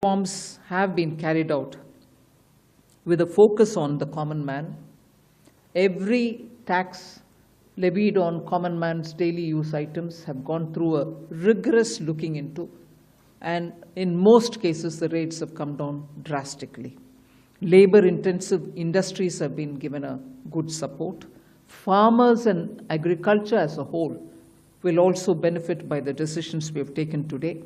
Reforms have been carried out with a focus on the common man. Every tax levied on common man's daily use items have gone through a rigorous looking into, and in most cases the rates have come down drastically. Labor-intensive industries have been given a good support. Farmers and agriculture as a whole will also benefit by the decisions we have taken today.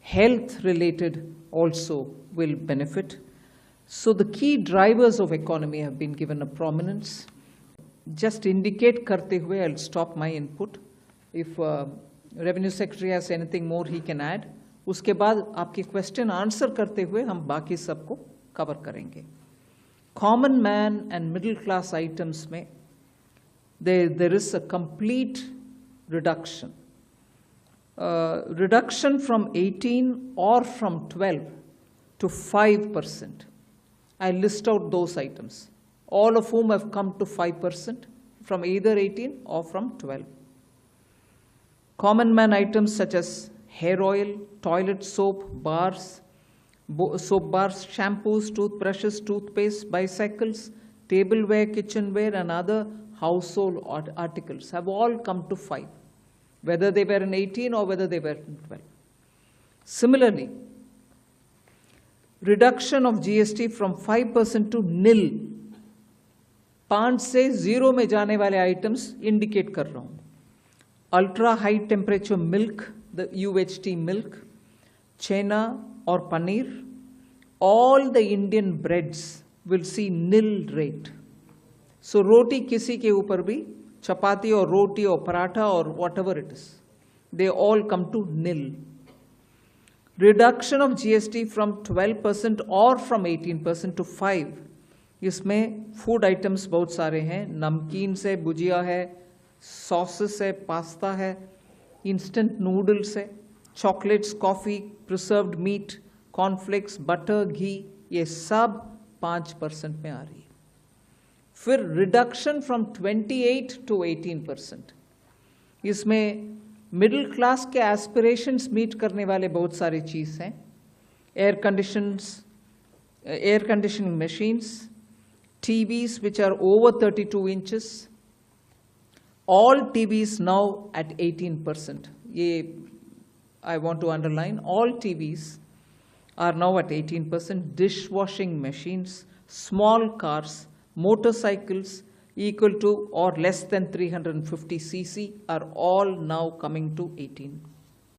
Health-related also will benefit. So the key drivers of economy have been given a prominence. Just indicate karte hue, I'll stop my input. If Revenue Secretary has anything more he can add. उसके बाद आपके question answer करते हुए हम बाकी सबको cover करेंगे. Common man and middle class items में there is a complete reduction. Reduction from 18 or from 12 to 5%. I list out those items, all of whom have come to 5% from either 18 or from 12. Common man items such as hair oil, toilet soap, bars, shampoos, toothbrushes, toothpaste, bicycles, tableware, kitchenware, and other household articles have all come to 5. Whether they were in 18 or whether they were in 12. Similarly, reduction of GST from 5% to nil. 5 से 0 में जाने वाले items indicate कर रहा हूँ. Ultra high temperature milk, the UHT milk, chena or paneer, all the Indian breads will see nil rate. So roti किसी के ऊपर भी chapati or roti or paratha or whatever it is, they all come to nil. Reduction of GST from 12% or from 18% to 5. इसमें food items बहुत सारे हैं. नमकीन से भुजिया है, sauces है, pasta है, instant noodles है, chocolates, coffee, preserved meat, cornflakes, butter, ghee, ये सब 5% में आ रही है. फिर रिडक्शन फ्रॉम 28 टू 18%. इसमें मिडिल क्लास के एस्पिरेशंस मीट करने वाले बहुत सारी चीज़ हैं. Air conditioning machines, TVs which are over 32 inches, all TVs now at 18%. ये I want to underline, all TVs are now at 18%. Dishwashing machines, small cars, motorcycles equal to or less than 350 cc are all now coming to 18%.